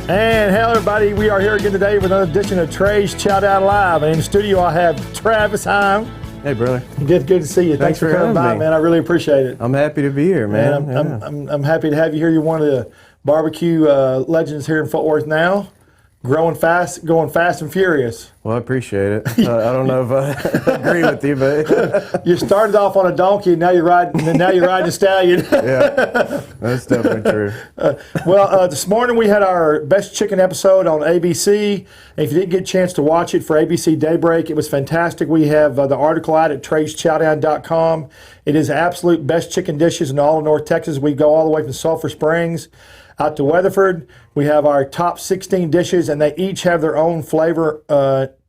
And hello, everybody. We are here again today with another edition of Trey's Chow Live. And in the studio, I have Travis Heim. Hey, brother. Good to see you. Thanks for coming by, man. I really appreciate it. I'm happy to be here, man. I'm happy to have you here. You're one of the barbecue legends here in Fort Worth now. Going fast and furious. Well, I appreciate it. I don't know if I agree with you, but you started off on a donkey, and now you're riding a stallion. Yeah, that's definitely true. This morning we had our best chicken episode on ABC. And if you didn't get a chance to watch it for ABC Daybreak, it was fantastic. We have the article out at treyschowdown.com. It is absolute best chicken dishes in all of North Texas. We go all the way from Sulphur Springs out to Weatherford. We have our top 16 dishes, and they each have their own flavor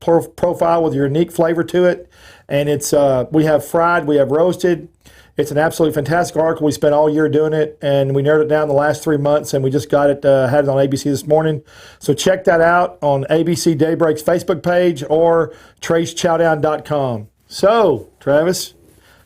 profile with a unique flavor to it. And it's we have fried, we have roasted. It's an absolutely fantastic article. We spent all year doing it, and we narrowed it down the last 3 months, and we just got it, had it on ABC this morning. So check that out on ABC Daybreak's Facebook page or treyschowdown.com. So, Travis,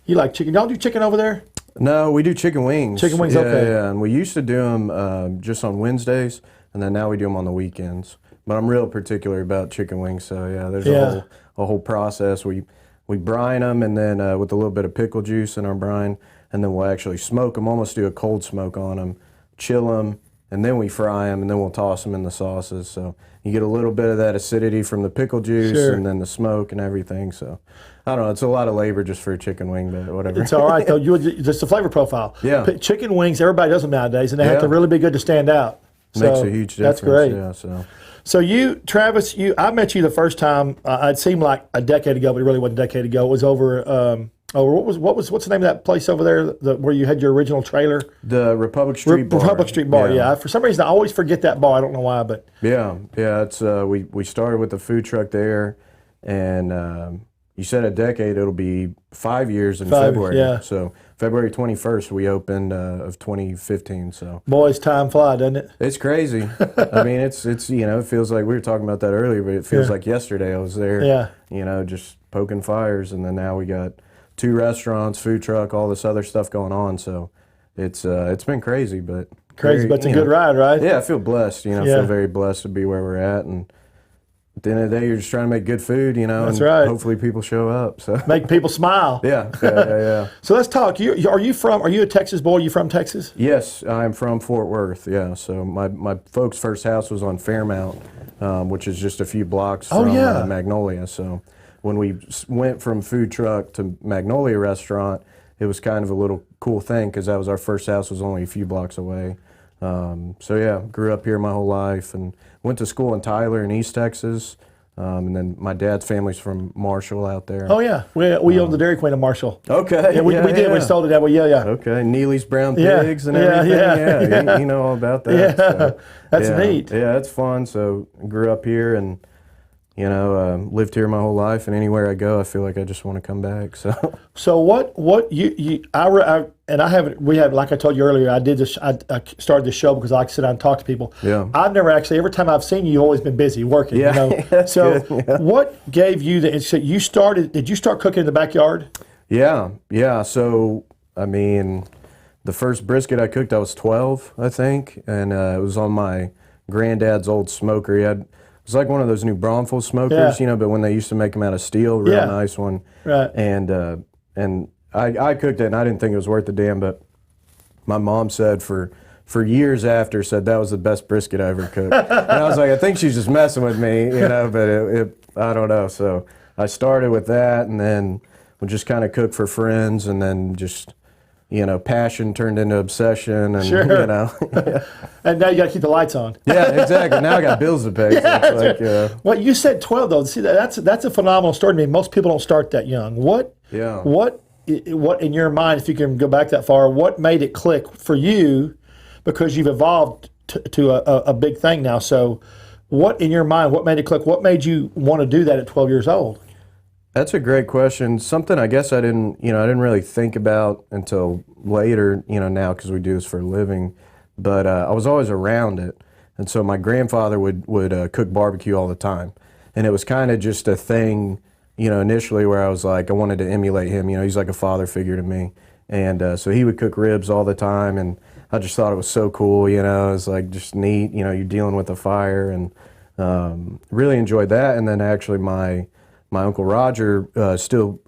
you like chicken? Y'all do chicken over there? No, we do chicken wings. Chicken wings, okay. Yeah, and we used to do them just on Wednesdays, and then now we do them on the weekends. But I'm real particular about chicken wings, so yeah, there's a whole process. We brine them, and then with a little bit of pickle juice in our brine, and then we'll actually smoke them, almost do a cold smoke on them, chill them, and then we fry them, and then we'll toss them in the sauces. So you get a little bit of that acidity from the pickle juice, and then the smoke and everything. So I don't know, it's a lot of labor just for a chicken wing, but whatever. It's all right, though. Just the flavor profile. Yeah. Chicken wings, everybody does them nowadays, and they have to really be good to stand out. Makes a huge difference. That's great. Yeah, So you, Travis, I met you the first time. It seemed like a decade ago, but it really wasn't a decade ago. It was over. What's the name of that place over there where you had your original trailer? The Republic Street Bar. Republic Street Bar. Yeah. For some reason, I always forget that bar. I don't know why, but yeah. It's we started with the food truck there, and you said a decade. It'll be 5 years in February. Yeah. So February 21st, we opened of 2015. So boys, time flies, doesn't it? It's crazy. I mean, it's it feels like we were talking about that earlier, but it feels like yesterday I was there. Yeah. Just poking fires, and then now we got 2 restaurants, food truck, all this other stuff going on. So it's been crazy, but it's a good ride, right? Yeah, I feel blessed. I feel very blessed to be where we're at, and at the end of the day, you're just trying to make good food, That's and right. hopefully people show up. So make people smile. Yeah. So let's talk. Are you a Texas boy? Are you from Texas? Yes, I'm from Fort Worth. Yeah, so my folks' first house was on Fairmount, which is just a few blocks from Magnolia. So when we went from food truck to Magnolia restaurant, it was kind of a little cool thing because that was our first house, was only a few blocks away. So yeah, grew up here my whole life and went to school in Tyler in East Texas. And then my dad's family's from Marshall out there. Oh yeah, we owned the Dairy Queen in Marshall. Okay, yeah, we did. We sold it that way. Yeah. Okay, Neely's Brown Pigs and everything. Yeah. You know all about that. Yeah, so, that's neat. Yeah, it's fun. So grew up here and lived here my whole life, and anywhere I go, I feel like I just want to come back. So what we have, like I told you earlier, I did this. I started the show because I like to sit down and talk to people. Yeah. I've never actually. Every time I've seen you, you've always been busy working. Yeah. So good. Yeah. what gave you the? So you started. Did you start cooking in the backyard? Yeah. So I mean, the first brisket I cooked, I was 12, I think, and it was on my granddad's old smoker. It was like one of those new Braunfels smokers, but when they used to make them out of steel, real nice one. Right. And I cooked it, and I didn't think it was worth a damn, but my mom said for years after, said that was the best brisket I ever cooked. And I was like, I think she's just messing with me, but I don't know. So I started with that, and then would just kind of cook for friends, and then just passion turned into obsession, and and now you got to keep the lights on. Yeah, exactly. Now I got bills to pay. So Well, you said 12 though. See, that's a phenomenal story to me. Most people don't start that young. What in your mind, if you can go back that far, what made it click for you? Because you've evolved to a big thing now. So, what in your mind? What made it click? What made you want to do that at 12 years old? That's a great question. Something I guess I didn't really think about until later, now because we do this for a living. But I was always around it. And so my grandfather would cook barbecue all the time. And it was kind of just a thing, initially where I was like, I wanted to emulate him. He's like a father figure to me. And so he would cook ribs all the time, and I just thought it was so cool, you know. It was like just neat, you know, you're dealing with a fire, and really enjoyed that. And then actually my Uncle Roger,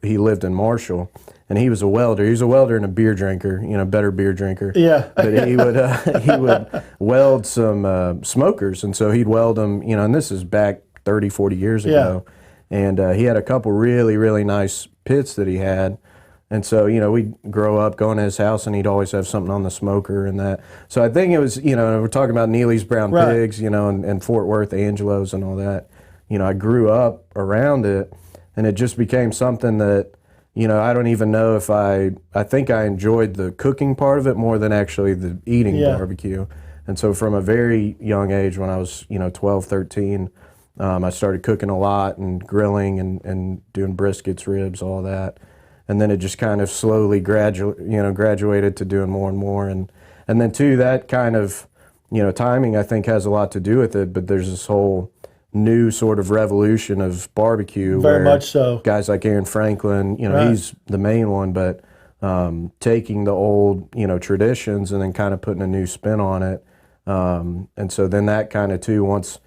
he lived in Marshall, and he was a welder. He was a welder and a beer drinker, you know, better beer drinker. Yeah. But he would weld some smokers, and so he'd weld them, you know, and this is back 30, 40 years ago. And he had a couple really, really nice pits that he had. And so, you know, we'd grow up going to his house, and he'd always have something on the smoker and that. So I think it was, you know, we're talking about Neely's Brown Pigs, you know, and Fort Worth Angelo's and all that. You know, I grew up around it, and it just became something that, you know, I don't even know if I think I enjoyed the cooking part of it more than actually the eating barbecue. And so from a very young age, when I was, you know, 12, 13, I started cooking a lot and grilling and doing briskets, ribs, all that. And then it just kind of slowly graduated to doing more and more. And then too, that kind of, you know, timing I think has a lot to do with it, but there's this whole new sort of revolution of barbecue. Very much so. Guys like Aaron Franklin, you know, he's the main one, but taking the old, you know, traditions and then kind of putting a new spin on it. And so then that kind of too, once,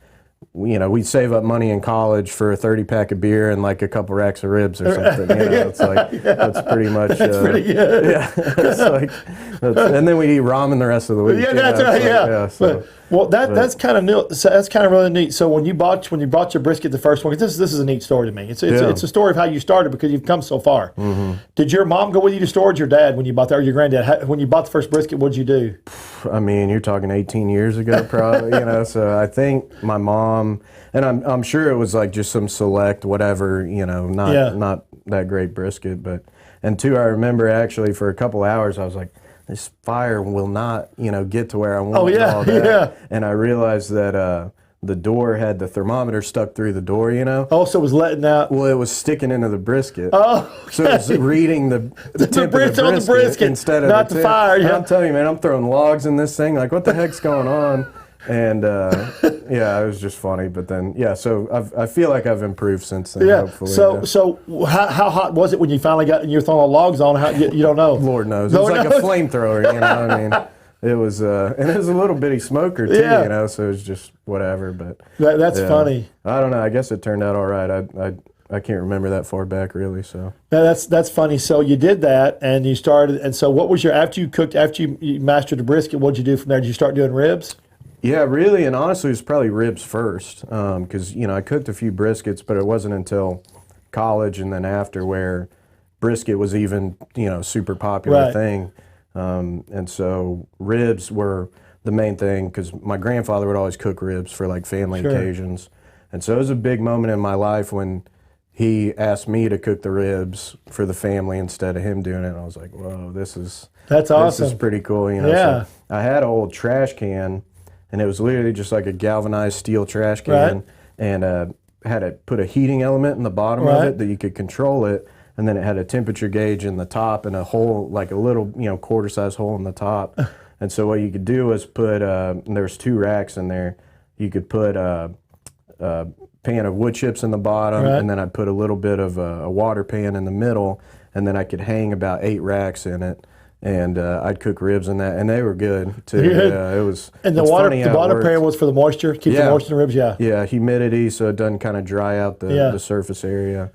you know, we'd save up money in college for a 30-pack of beer and like a couple racks of ribs or something. You know, it's like, that's pretty much. That's pretty good. Yeah. It's like, and then we'd eat ramen the rest of the week. Yeah, that's right. That's kind of neat. So that's kind of really neat. So when you bought your brisket, the first one, because this is a neat story to me. It's a story of how you started, because you've come so far. Mm-hmm. Did your mom go with you to storage, your dad when you bought that, or your granddad? When you bought the first brisket, what did you do? I mean, you're talking 18 years ago, probably. You know, so I think my mom, and I'm sure it was like just some select whatever, you know, not that great brisket, but. And two, I remember actually for a couple hours, I was like, this fire will not, you know, get to where I want. And all that. Yeah. And I realized that the door had the thermometer stuck through the door, you know. Also was letting out. Well, it was sticking into the brisket. Oh, okay. So it was reading the temp of the brisket instead of not the fire. Yeah. I'm telling you, man, I'm throwing logs in this thing. Like, what the heck's going on? And yeah, it was just funny. But then, yeah, so I feel like I've improved since then. Yeah. Hopefully. So how hot was it when you finally got and you're throwing logs on? How you don't know? Lord knows. It was like a flamethrower. You know what I mean? It was, and it was a little bitty smoker too. Yeah. You know, so it was just whatever. But that's funny. I don't know. I guess it turned out all right. I can't remember that far back really. So that's funny. So you did that, and you started. And so what was after you mastered the brisket? What did you do from there? Did you start doing ribs? Yeah, really, and honestly, it was probably ribs first, because, you know, I cooked a few briskets, but it wasn't until college and then after where brisket was even, you know, super popular thing. And so ribs were the main thing, because my grandfather would always cook ribs for, like, family occasions. And so it was a big moment in my life when he asked me to cook the ribs for the family instead of him doing it. And I was like, whoa, that's awesome. This is pretty cool, you know. Yeah. So I had an old trash can, and it was literally just like a galvanized steel trash can, and had to put a heating element in the bottom of it that you could control it, and then it had a temperature gauge in the top and a hole, like a little, you know, quarter-size hole in the top. And so what you could do was put, there's 2 racks in there. You could put a pan of wood chips in the bottom, and then I'd put a little bit of a water pan in the middle, and then I could hang about 8 racks in it. And I'd cook ribs in that, and they were good too. Yeah, it was. And the water pan was for the moisture, keep the moisture in the ribs. Yeah, humidity, so it doesn't kind of dry out the surface area.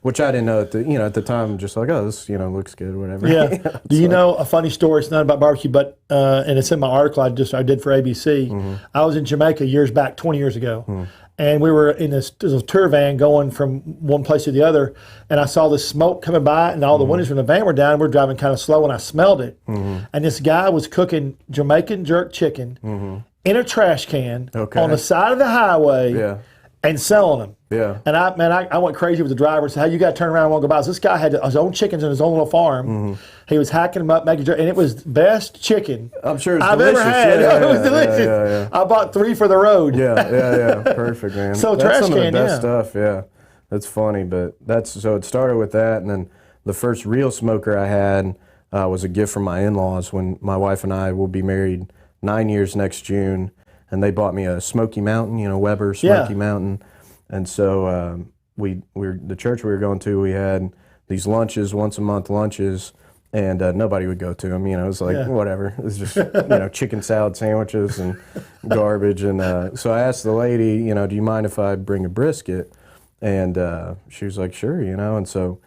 Which I didn't know at the time. Just like, oh, this looks good, whatever. Yeah. Do you know a funny story? It's not about barbecue, but and it's in my article I did for ABC. Mm-hmm. I was in Jamaica years back, 20 years ago. Mm-hmm. And we were in this tour van going from one place to the other, and I saw this smoke coming by, and all the windows from the van were down. We're driving kind of slow, and I smelled it. Mm-hmm. And this guy was cooking Jamaican jerk chicken in a trash can on the side of the highway and selling them. Yeah. And I went crazy with the driver and said, hey, you got to turn around and walk by. So this guy had his own chickens in his own little farm. Mm-hmm. He was hacking them up, making jerk, and it was the best chicken I'm sure it's I've delicious. ever had. Yeah, it was delicious. Yeah. I bought 3 for the road. Yeah. Perfect, man. So that's trash some can, of the best stuff, yeah. That's funny, but so it started with that, and then the first real smoker I had was a gift from my in-laws when my wife and I will be married 9 years next June, and they bought me a Smoky Mountain, Weber Smoky Mountain. And so the church we were going to, we had these lunches, once a month lunches, and nobody would go to them. You know, it was like, whatever. It was just, chicken salad sandwiches and garbage. And so I asked the lady, do you mind if I bring a brisket? And she was like, sure, And so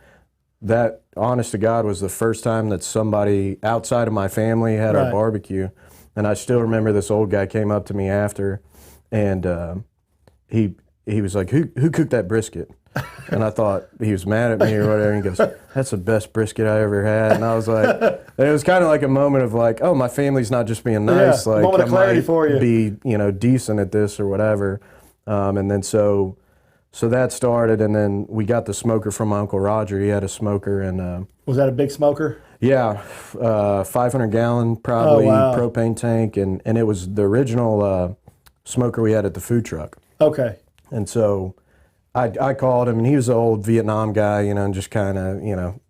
that, honest to God, was the first time that somebody outside of my family had our barbecue. And I still remember this old guy came up to me after, and he was like, who cooked that brisket? And I thought he was mad at me or whatever. And he goes, that's the best brisket I ever had. And I was like, and it was kind of like a moment of like, oh, my family's not just being nice. Like, moment of clarity for you. Be, decent at this or whatever. And then so that started, and then we got the smoker from my Uncle Roger. He had a smoker, and was that a big smoker? Yeah, 500-gallon probably propane tank, and it was the original smoker we had at the food truck. Okay. And so I called him, and he was an old Vietnam guy, and just kind of,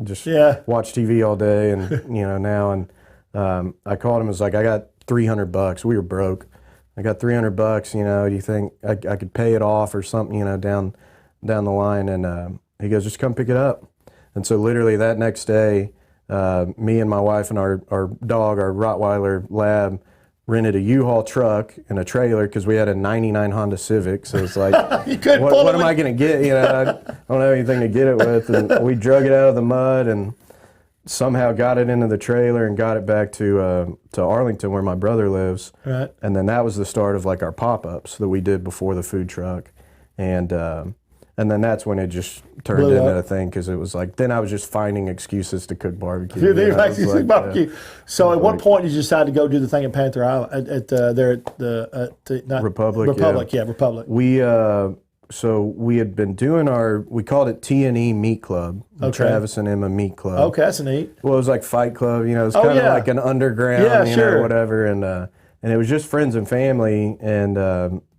just watch TV all day, and now, and I called him. I was like, I got $300. We were broke. I got $300. Do you think I could pay it off or something? Down the line, and he goes, just come pick it up. And so literally that next day, me and my wife and our dog, our Rottweiler lab, rented a U-Haul truck and a trailer because we had a '99 Honda Civic. So it's like, what am I going to get? I don't have anything to get it with. And we drug it out of the mud and somehow got it into the trailer and got it back to Arlington where my brother lives. Right. And then that was the start of like our pop-ups that we did before the food truck. And then that's when it just turned into a thing, because it was like, then I was just finding excuses to cook barbecue. Barbecue. So at what point did you decide to go do the thing at Panther Island, Republic? Republic. We had been doing we called it T&E Meat Club, Travis and Emma Meat Club. Okay, that's neat. Well, it was like Fight Club, it was kind of like an underground, whatever, and it was just friends and family, and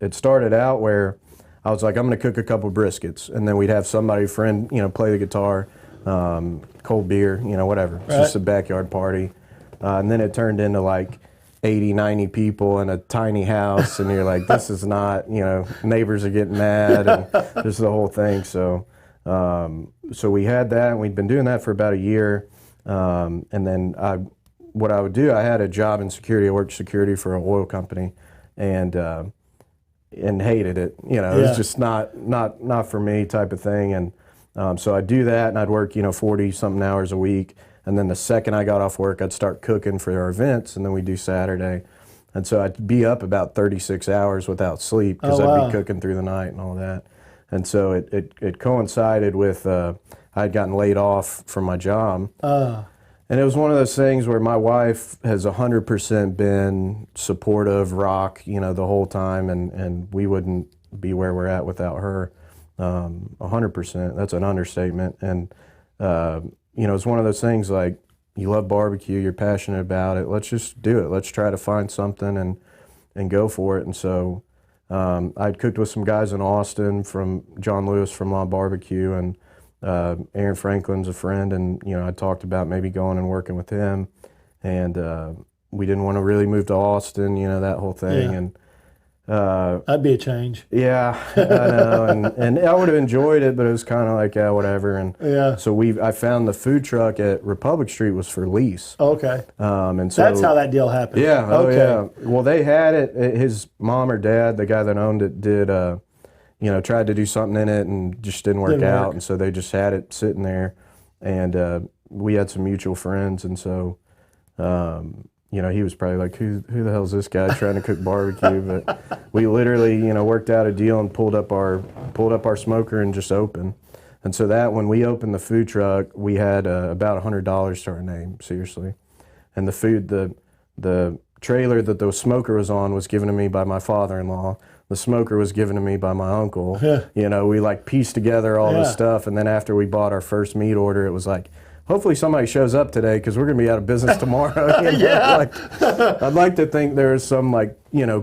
it started out where I was like, I'm going to cook a couple briskets, and then we'd have somebody, friend, play the guitar, cold beer, whatever. It's just a backyard party. And then it turned into like 80, 90 people in a tiny house, and you're like, this is not, neighbors are getting mad, and this is the whole thing. So we had that, and we'd been doing that for about a year. And then what I would do, I had a job in security. I worked security for an oil company, and hated it. It was just not for me type of thing. And so I'd do that, and I'd work 40-something hours a week. And then the second I got off work, I'd start cooking for our events, and then we'd do Saturday. And so I'd be up about 36 hours without sleep because I'd be cooking through the night and all that. And so it coincided with I'd gotten laid off from my job. And it was one of those things where my wife has 100% been supportive, rock, the whole time, and we wouldn't be where we're at without her. 100%. That's an understatement. And it's one of those things like, you love barbecue, you're passionate about it. Let's just do it. Let's try to find something and go for it. And so I'd cooked with some guys in Austin, from John Lewis from Law Barbecue, and Aaron Franklin's a friend, and I talked about maybe going and working with him, and we didn't want to really move to Austin, that whole thing, and that'd be a change. Yeah, I know, and I would have enjoyed it, but it was kind of like whatever, and so I found the food truck at Republic Street was for lease. Okay, and so that's how that deal happened. Yeah, okay. Well, they had it. His mom or dad, the guy that owned it, did. Tried to do something in it and just didn't work out. And so they just had it sitting there. And we had some mutual friends. And so, he was probably like, who the hell is this guy trying to cook barbecue? But we literally, worked out a deal and pulled up our smoker and just opened. And so that when we opened the food truck, we had about $100 to our name, seriously. And the trailer that the smoker was on was given to me by my father-in-law. The smoker was given to me by my uncle. We like pieced together all this stuff, and then after we bought our first meat order, it was like, hopefully somebody shows up today because we're going to be out of business tomorrow. I'd like to think there was some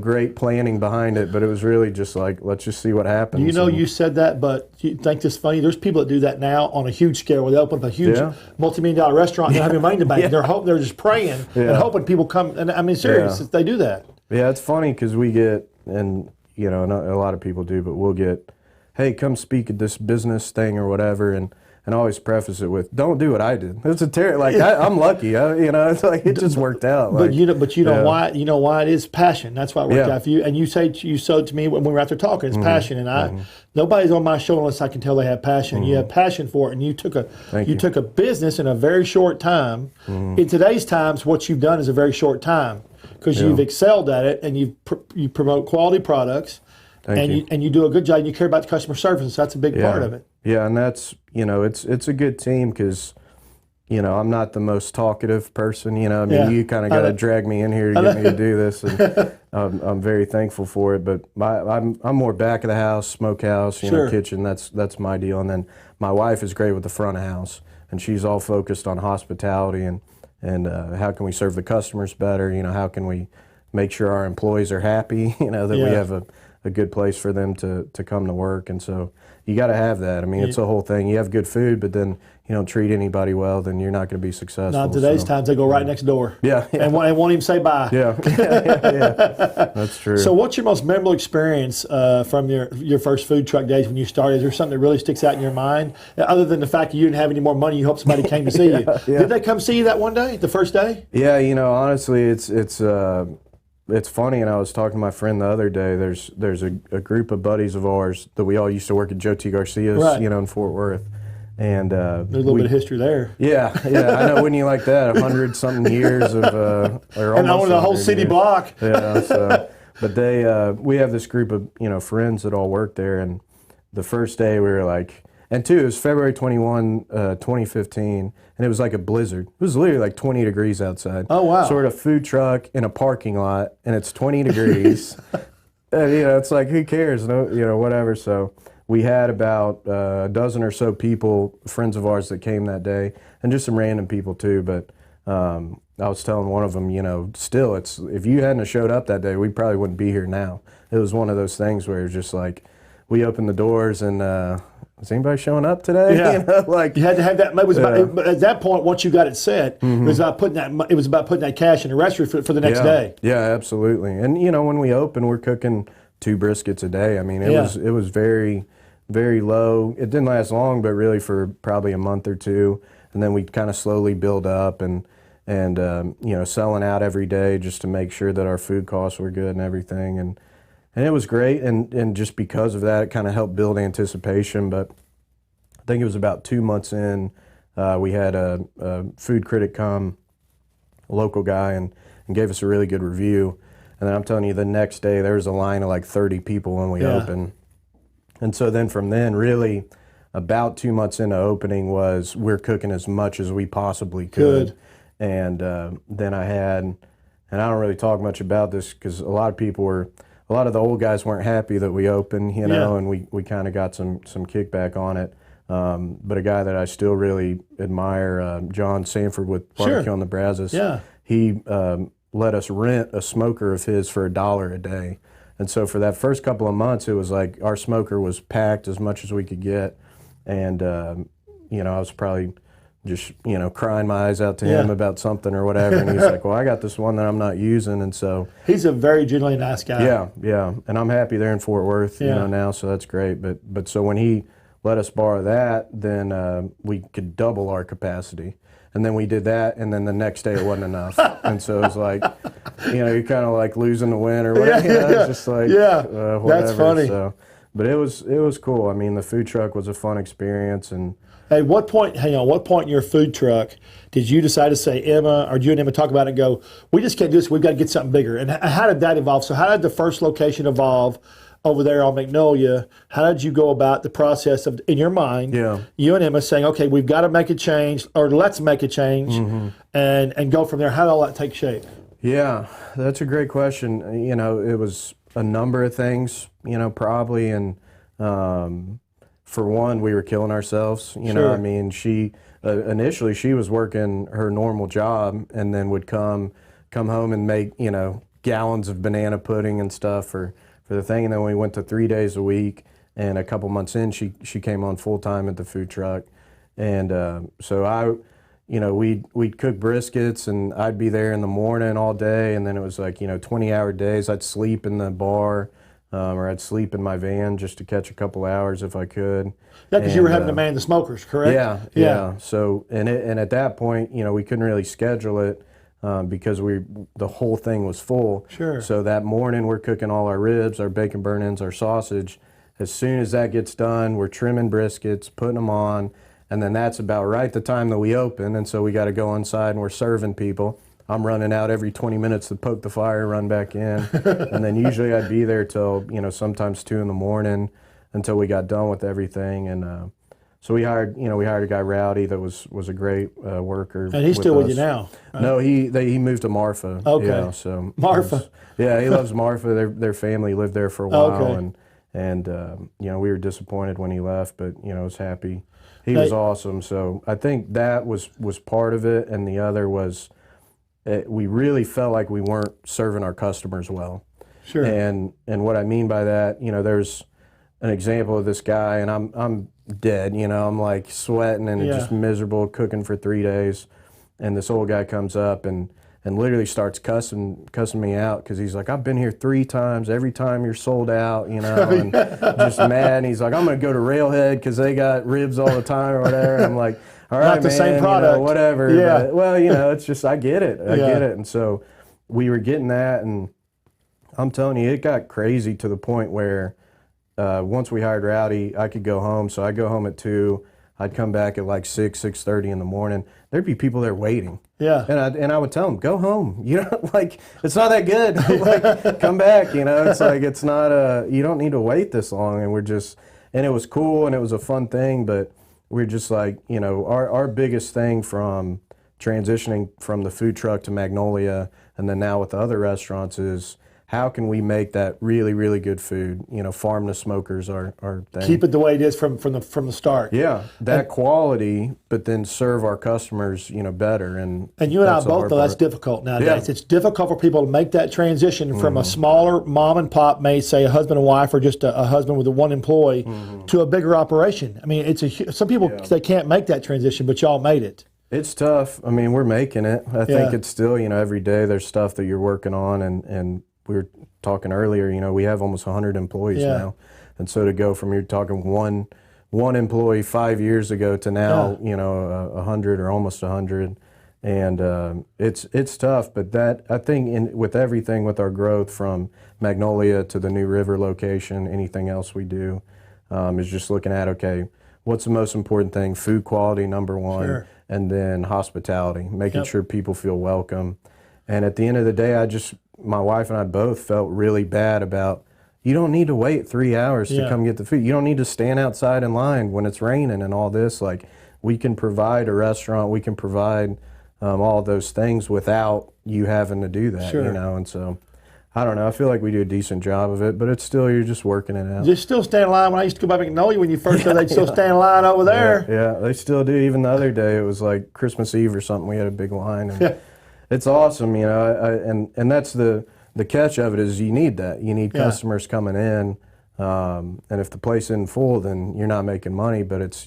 great planning behind it, but it was really just like, let's just see what happens. You said that, but you think this funny? There's people that do that now on a huge scale, where they open up a huge multi-million-dollar restaurant and they have money in the bank. They're just praying and hoping people come. And I mean, serious, they do that. Yeah, it's funny because we get, and a lot of people do, but we'll get, hey, come speak at this business thing or whatever, and and I always preface it with, "Don't do what I did." It's a I'm lucky, it's like it just worked out. But you know why? You know why it is passion. That's why it worked out for you. And you said to me when we were out there talking, it's passion. And nobody's on my show unless I can tell they have passion. You have passion for it, and you took a business in a very short time. In today's times, what you've done is a very short time because you've excelled at it, and you promote quality products. And you do a good job, and you care about the customer service, so that's a big part of it. Yeah, and that's, it's a good team because, I'm not the most talkative person, you kind of got to drag me in here to get me to do this, and I'm very thankful for it, but I'm more back of the house, smokehouse, kitchen, that's my deal, and then my wife is great with the front of house, and she's all focused on hospitality and how can we serve the customers better, how can we make sure our employees are happy, that we have a good place for them to come to work. And so you got to have that. I mean, it's a whole thing. You have good food, but then you don't treat anybody well, then you're not going to be successful. Now, today's times, they go right next door. Yeah. And won't even say bye. Yeah. That's true. So what's your most memorable experience from your first food truck days when you started? Is there something that really sticks out in your mind? Other than the fact that you didn't have any more money, you hope somebody came to see you. Did they come see you that one day, the first day? Yeah, honestly, it's funny, and I was talking to my friend the other day. There's a group of buddies of ours that we all used to work at Joe T. Garcia's, in Fort Worth, and there's a little bit of history there. Yeah, I know. Wouldn't you like that? 100-something years of, or and owning the whole city block. Yeah. So, but we have this group of friends that all work there, and the first day we were like. And two, it was February 21, 2015, and it was like a blizzard. It was literally like 20 degrees outside. Oh, wow. Sort of food truck in a parking lot, and it's 20 degrees. And, it's like, who cares? No, whatever. So we had about a dozen or so people, friends of ours that came that day, and just some random people too. But I was telling one of them, still, if you hadn't have showed up that day, we probably wouldn't be here now. It was one of those things where it was just like, we opened the doors and, is anybody showing up today? Yeah. You had to have that. It was about, at that point, once you got it set, it was about putting that cash in the restaurant for the next day. Yeah, absolutely. And when we open, we're cooking 2 briskets a day. I mean, it was very, very low. It didn't last long, but really for probably a month or two, and then we kind of slowly build up and selling out every day just to make sure that our food costs were good and everything. And it was great, and just because of that, it kind of helped build anticipation. But I think it was about 2 months in, we had a food critic come, a local guy, and gave us a really good review. And then I'm telling you, the next day, there was a line of like 30 people when we opened. And so then from then, really, about 2 months into opening was we're cooking as much as we possibly could. And then I had, and I don't really talk much about this because a lot of the old guys weren't happy that we opened, and we kind of got some kickback on it. But a guy that I still really admire, John Sanford with Barbecue on the Brazos, he let us rent a smoker of his for $1 a day. And so for that first couple of months, it was like our smoker was packed as much as we could get. And, I was probably just, crying my eyes out to him about something or whatever. And he's like, well, I got this one that I'm not using. And so he's a very genuinely nice guy. Yeah. And I'm happy there in Fort Worth, now, so that's great. But so when he let us borrow that, then we could double our capacity. And then we did that, and then the next day it wasn't enough. And so it was like, you're kind of like losing the win or whatever. It's just like, whatever. That's funny. So, but it was cool. I mean, the food truck was a fun experience. And what point in your food truck did you decide to say, Emma, or did you and Emma talk about it and go, we just can't do this, we've got to get something bigger? And how did that evolve? So how did the first location evolve over there on Magnolia? How did you go about the process of, in your mind, you and Emma saying, okay, we've got to make a change, or let's make a change, and go from there? How did all that take shape? Yeah, that's a great question. It was a number of things, probably, and for one, we were killing ourselves. I mean, she initially she was working her normal job and then would come home and make gallons of banana pudding and stuff for the thing. And then we went to 3 days a week, and a couple months in, she came on full time at the food truck, and so we'd cook briskets, and I'd be there in the morning all day, and then it was like 20-hour days. I'd sleep in the bar. or I'd sleep in my van just to catch a couple hours if I could. Yeah, because you were having to man the smokers, correct? Yeah. So and at that point, we couldn't really schedule it because the whole thing was full. Sure. So that morning we're cooking all our ribs, our bacon burn-ins, our sausage. As soon as that gets done, we're trimming briskets, putting them on, and then that's about right the time that we open. And so we got to go inside and we're serving people. I'm running out every 20 minutes to poke the fire, run back in, and then usually I'd be there till sometimes 2 in the morning until we got done with everything. And so we hired a guy, Rowdy, that was a great worker. And he's still with you now, right? No, he moved to Marfa. Okay. Yeah, so Marfa. He loves Marfa. Their family lived there for a while, Okay. and we were disappointed when he left, but was happy. He was awesome. So I think that was part of it, and the other was we really felt like we weren't serving our customers well. Sure. And what I mean by that, there's an example of this guy, and I'm dead, I'm like sweating and just miserable, cooking for 3 days, and this old guy comes up and literally starts cussing me out because he's like, I've been here 3 times, every time you're sold out, and just mad. And he's like, I'm gonna go to Railhead because they got ribs all the time or whatever. And I'm like, all right, Not the man, same product. whatever. Yeah. But, well, it's just I get it. And so we were getting that, and I'm telling you, it got crazy to the point where once we hired Rowdy, I could go home. So I'd go home at 2. I'd come back at like 6:30 in the morning. There'd be people there waiting. Yeah. And I would tell them, go home. Like, it's not that good. Like, come back. It's like, it's not you don't need to wait this long. And it was cool and it was a fun thing, but we're just like, our biggest thing from transitioning from the food truck to Magnolia and then now with the other restaurants is, how can we make that really, really good food? Farm to smokers are thing. Keep it the way it is from the start. Yeah, that quality, but then serve our customers, better. And you and I both know that's difficult nowadays. Yeah. It's difficult for people to make that transition from a smaller mom and pop, may say a husband and wife, or just a husband with one employee, to a bigger operation. I mean, some people they can't make that transition, but y'all made it. It's tough. I mean, we're making it. I think it's still, every day there's stuff that you're working on, and we were talking earlier, we have almost 100 employees now. And so to go from, you're talking one employee 5 years ago to now, 100 or almost 100. And it's tough, but that, I think with everything, with our growth from Magnolia to the New River location, anything else we do, is just looking at, okay, what's the most important thing? Food quality, number one, Sure. and then hospitality, making sure people feel welcome. And at the end of the day, my wife and I both felt really bad about, you don't need to wait 3 hours to come get the food. You don't need to stand outside in line when it's raining and all this. Like, we can provide a restaurant, we can provide all of those things without you having to do that, Sure. And so, I don't know, I feel like we do a decent job of it, but it's still, you're just working it out. Just still stand in line. When I used to go by Magnolia, when you first said they'd still stand in line over there. Yeah, they still do. Even the other day, it was like Christmas Eve or something, we had a big line. And it's awesome, and that's the catch of it is you need that. You need customers coming in, and if the place isn't full, then you're not making money. But it's,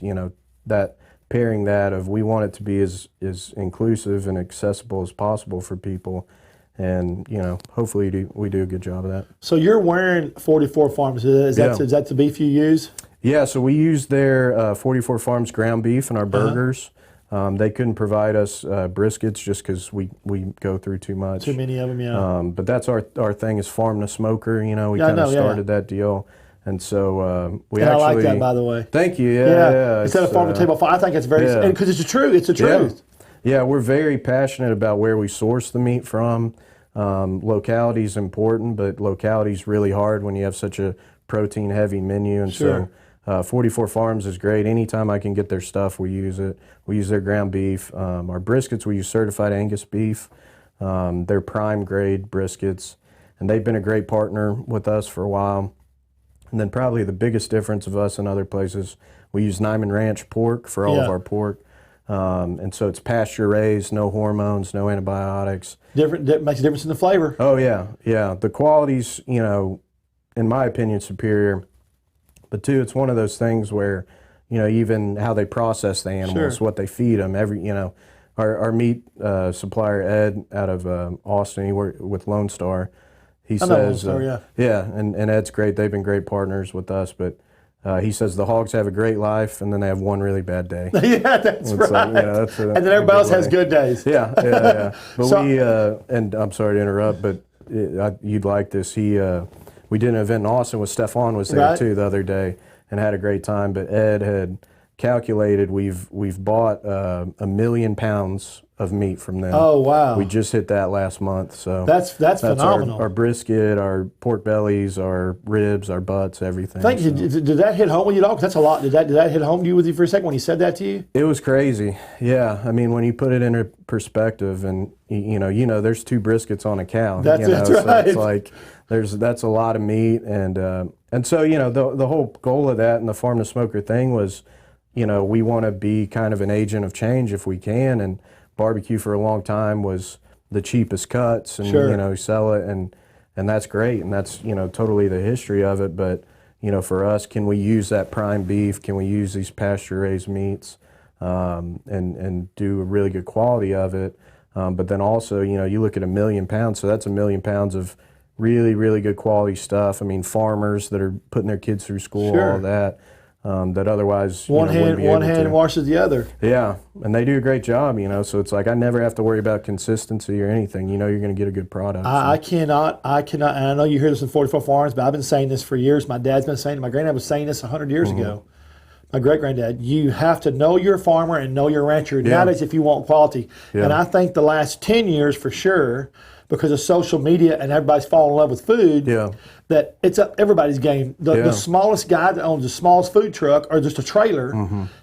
that pairing that of, we want it to be as inclusive and accessible as possible for people. And, hopefully we do a good job of that. So you're wearing 44 Farms. Is that the beef you use? Yeah, so we use their 44 Farms ground beef in our burgers. They couldn't provide us briskets just because we go through too much. Too many of them, yeah. But that's our thing is farm to smoker. We kind of started that deal. And so we actually... I like that, by the way. Thank you. Yeah. Instead of farm to table, I think it's very... Because it's the truth. It's the truth. Yeah, we're very passionate about where we source the meat from. Locality is important, but locality is really hard when you have such a protein-heavy menu. And so 44 Farms is great. Anytime I can get their stuff, we use it. We use their ground beef. Our briskets, we use certified Angus beef. They're prime grade briskets, and they've been a great partner with us for a while. And then probably the biggest difference of us and other places, we use Niman Ranch pork for all of our pork. And so it's pasture raised, no hormones, no antibiotics. That makes a difference in the flavor. Oh yeah. The quality's, in my opinion, superior. But two, it's one of those things where, even how they process the animals, what they feed them, our meat supplier, Ed, out of Austin, he worked with Lone Star. he I know says, story, yeah. yeah, and Ed's great. They've been great partners with us, but he says the hogs have a great life, and then they have one really bad day. Yeah, that's It's right. like, that's and then everybody else has good days. Yeah, yeah, yeah. But So- and I'm sorry to interrupt, but you'd like this. We did an event in Austin with Stefan was there Right. too the other day and had a great time. But Ed had calculated we've bought 1 million pounds of meat from them. Oh, wow. We just hit that last month. So That's phenomenal. Our brisket, our pork bellies, our ribs, our butts, everything. Did that hit home with you at all? 'Cause that's a lot. Did that hit home to you with you for a second when he said that to you? It was crazy. Yeah, I mean, when you put it into perspective, and you know, there's 2 briskets on a cow. That's right. So it's like that's a lot of meat, and so the whole goal of that and the farm to smoker thing was, we want to be kind of an agent of change if we can, and barbecue for a long time was the cheapest cuts, and Sure. sell it, and that's great, and that's totally the history of it, but. For us, can we use that prime beef? Can we use these pasture-raised meats and do a really good quality of it? But then also, you look at 1 million pounds, so that's 1 million pounds of really, really good quality stuff. I mean, farmers that are putting their kids through school, Sure. all that, that otherwise One wouldn't be able hand to. washes the other. Yeah, and they do a great job, so it's like I never have to worry about consistency or anything. You're going to get a good product. I cannot, and I know you hear this in 44 Farms, but I've been saying this for years. My dad's been saying it. My granddad was saying this 100 years ago. My great-granddad, you have to know your farmer and know your rancher nowadays if you want quality. Yeah. And I think the last 10 years for sure, because of social media and everybody's falling in love with food, that it's everybody's game. The smallest guy that owns the smallest food truck or just a trailer,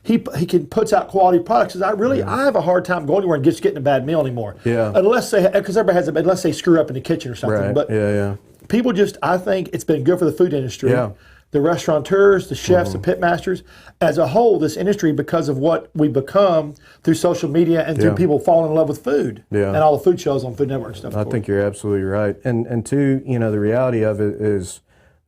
he can puts out quality products. I have a hard time going anywhere and just getting a bad meal anymore. Yeah. Unless because everybody has unless they screw up in the kitchen or something. Right. But people I think it's been good for the food industry. Yeah. The restaurateurs, the chefs, the pit masters, as a whole, this industry, because of what we become through social media and through people falling in love with food and all the food shows on Food Network and stuff. I think you're absolutely right. And two, the reality of it is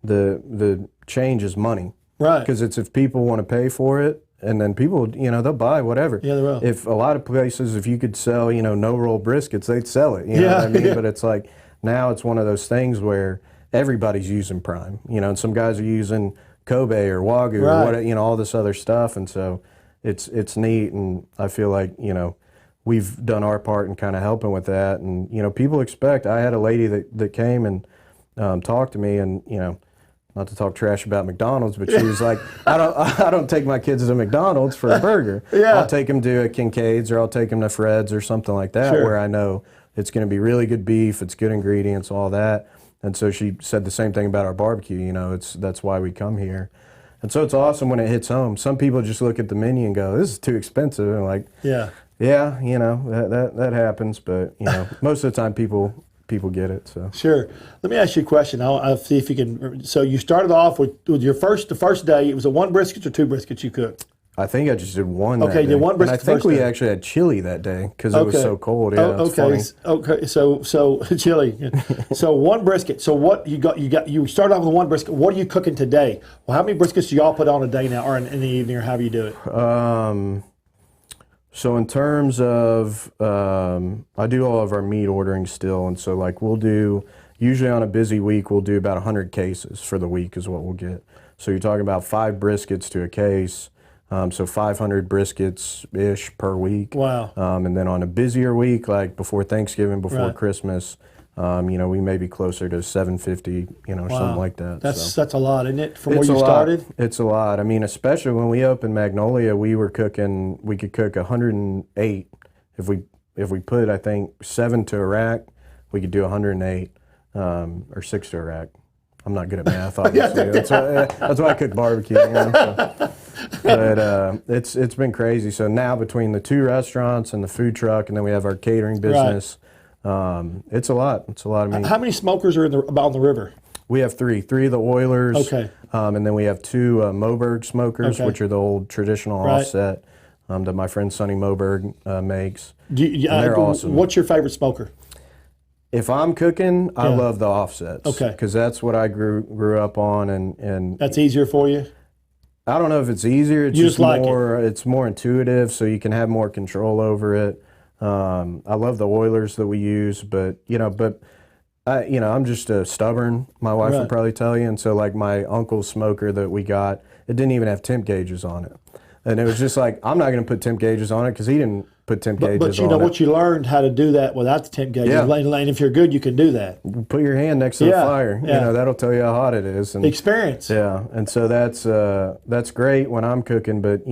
the change is money. Right. Because it's if people want to pay for it, and then people, they'll buy whatever. Yeah, they will. If a lot of places, if you could sell, no-roll briskets, they'd sell it. You know what I mean? But it's like, now it's one of those things where everybody's using prime, and some guys are using Kobe or Wagyu or what, all this other stuff, and so it's neat, and I feel like we've done our part in kind of helping with that, and people expect. I had a lady that came and talked to me, and not to talk trash about McDonald's, but she was like, I don't take my kids to McDonald's for a burger. I'll take them to a Kincaid's or I'll take them to Fred's or something like that, where I know it's going to be really good beef, it's good ingredients, all that. And so she said the same thing about our barbecue. That's why we come here. And so it's awesome when it hits home. Some people just look at the menu and go, "This is too expensive." And like, that happens. But most of the time, people get it. So sure. Let me ask you a question. I'll see if you can. So you started off with the first day. It was a 1 brisket or 2 briskets you cooked. I think I just did one. Okay, you did 1 brisket. And I think first we day. actually had chili that day because it was so cold. Yeah, okay. So chili. So 1 brisket. So what you got? You started off with 1 brisket. What are you cooking today? Well, how many briskets do y'all put on a day now, or in the evening, or how do you do it? So in terms of, I do all of our meat ordering still, and so like we'll do, usually on a busy week, we'll do about 100 cases for the week is what we'll get. So you're talking about 5 briskets to a case, so 500 briskets-ish per week. Wow. And then on a busier week, like before Thanksgiving, before Christmas, we may be closer to 750, something like that. That's a lot, isn't it, from where you started? It's a lot. I mean, especially when we opened Magnolia, we could cook 108. If we put, I think, 7 to a rack, we could do 108, or 6 to a rack. I'm not good at math, obviously. That's why I cook barbecue. But it's been crazy. So now between the 2 restaurants and the food truck, and then we have our catering business, it's a lot. It's a lot of meat. How many smokers are on the river? We have 3. 3 of the Oilers. Okay. And then we have 2 Moberg smokers, which are the old traditional offset that my friend Sonny Moberg makes. They're awesome. What's your favorite smoker? If I'm cooking, I love the offsets. Okay. Because that's what I grew up on, and that's easier for you? I don't know if it's easier. It's just like more. It's more intuitive, so you can have more control over it. I love the Oilers that we use, but I'm just stubborn. My wife Right. would probably tell you. And so, like, my uncle's smoker that we got, it didn't even have temp gauges on it. And it was just like, I'm not going to put temp gauges on it because he didn't put temp gauges on it. But you know what, you learned how to do that without the temp gauges. Yeah. And if you're good, you can do that. Put your hand next to the fire. Yeah. That'll tell you how hot it is. And Experience. yeah, and so that's great when I'm cooking, but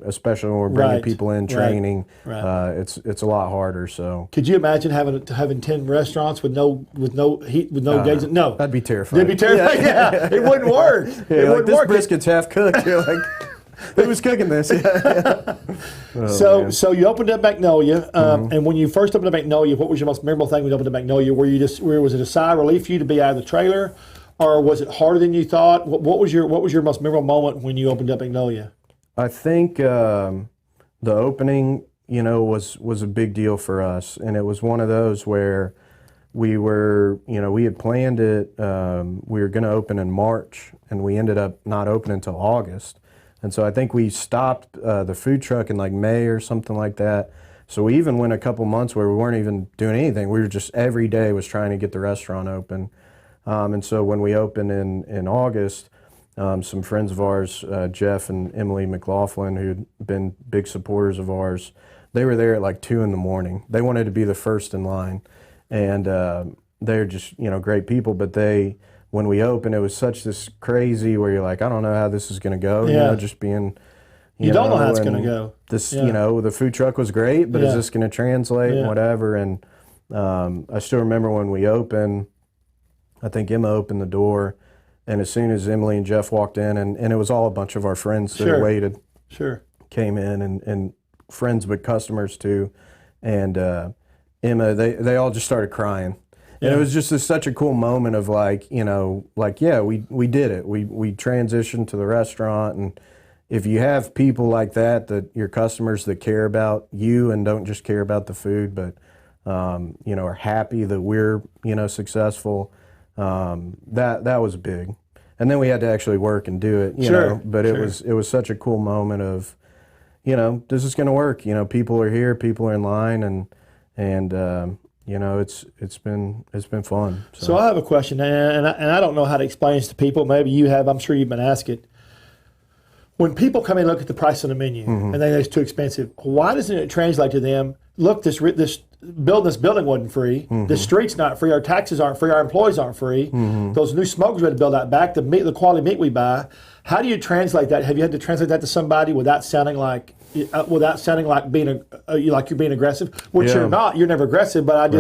especially when we're bringing people in training, it's a lot harder. So could you imagine having 10 restaurants with no heat, with no gauges? No, that'd be terrifying. It'd be terrifying. Yeah, it wouldn't work. It wouldn't this work. brisket's half cooked. You're like, who was cooking this? So you opened up Magnolia, and when you first opened up Magnolia, what was your most memorable thing when you opened up Magnolia? Was it a sigh of relief for you to be out of the trailer, or was it harder than you thought? What was your most memorable moment when you opened up Magnolia? I think the opening, was a big deal for us, and it was one of those where we had planned it. We were going to open in March, and we ended up not opening until August. And so I think we stopped the food truck in like May or something like that. So we even went a couple months where we weren't even doing anything. We were just every day was trying to get the restaurant open. And so when we opened in August, some friends of ours, Jeff and Emily McLaughlin, who'd been big supporters of ours, they were there at like 2 a.m. They wanted to be the first in line. And they're just, great people, but when we opened, it was such this crazy where you're like, I don't know how this is going to go, just being, you don't know how it's going to go. This, the food truck was great, but is this going to translate and whatever? And I still remember when we opened, I think Emma opened the door, and as soon as Emily and Jeff walked in, and it was all a bunch of our friends that waited, came in, and friends but customers too, and Emma, they all just started crying. And it was just such a cool moment of we did it. We transitioned to the restaurant, and if you have people like that your customers that care about you and don't just care about the food, but are happy that we're successful, that was big. And then we had to actually work and do it, But it was such a cool moment of, this is going to work. People are here, people are in line, and it's been fun. So I have a question, and I don't know how to explain this to people. Maybe you have. I'm sure you've been asked it. When people come in and look at the price on the menu and they think it's too expensive, why doesn't it translate to them? Look, this building wasn't free. The street's not free. Our taxes aren't free. Our employees aren't free. Those new smokers we had to build out back. The quality meat we buy. How do you translate that? Have you had to translate that to somebody without sounding like being like you're being aggressive? Which you're not. You're never aggressive. But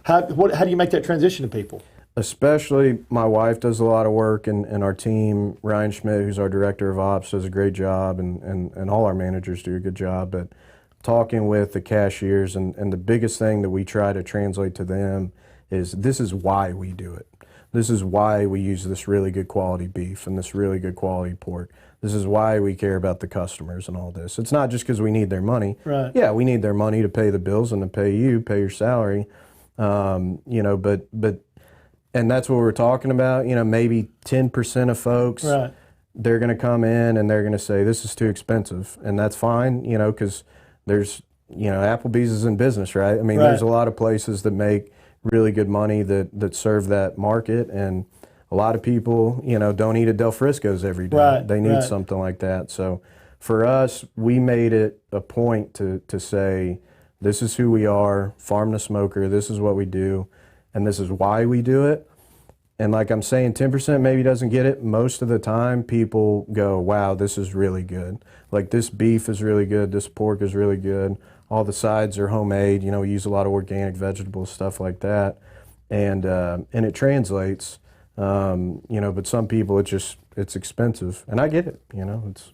how do you make that transition to people? Especially my wife does a lot of work, and our team, Ryan Schmidt, who's our director of ops, does a great job, and all our managers do a good job. But talking with the cashiers, and the biggest thing that we try to translate to them is this is why we do it. This is why we use this really good quality beef and this really good quality pork. This is why we care about the customers and all this. It's not just because we need their money. Right. Yeah, we need their money to pay the bills and to pay your salary. But and that's what we're talking about. Maybe 10% of folks, they're going to come in and they're going to say, this is too expensive. And that's fine, because there's, Applebee's is in business, right? I mean, there's a lot of places that make really good money that serve that market. And a lot of people, don't eat at Del Frisco's every day. They need something like that. So for us, we made it a point to say, this is who we are, farm to smoker, this is what we do, and this is why we do it. And like I'm saying, 10% maybe doesn't get it. Most of the time, people go, wow, this is really good. Like, this beef is really good, this pork is really good, all the sides are homemade, we use a lot of organic vegetables, stuff like that. And it translates, but some people, it's expensive. And I get it,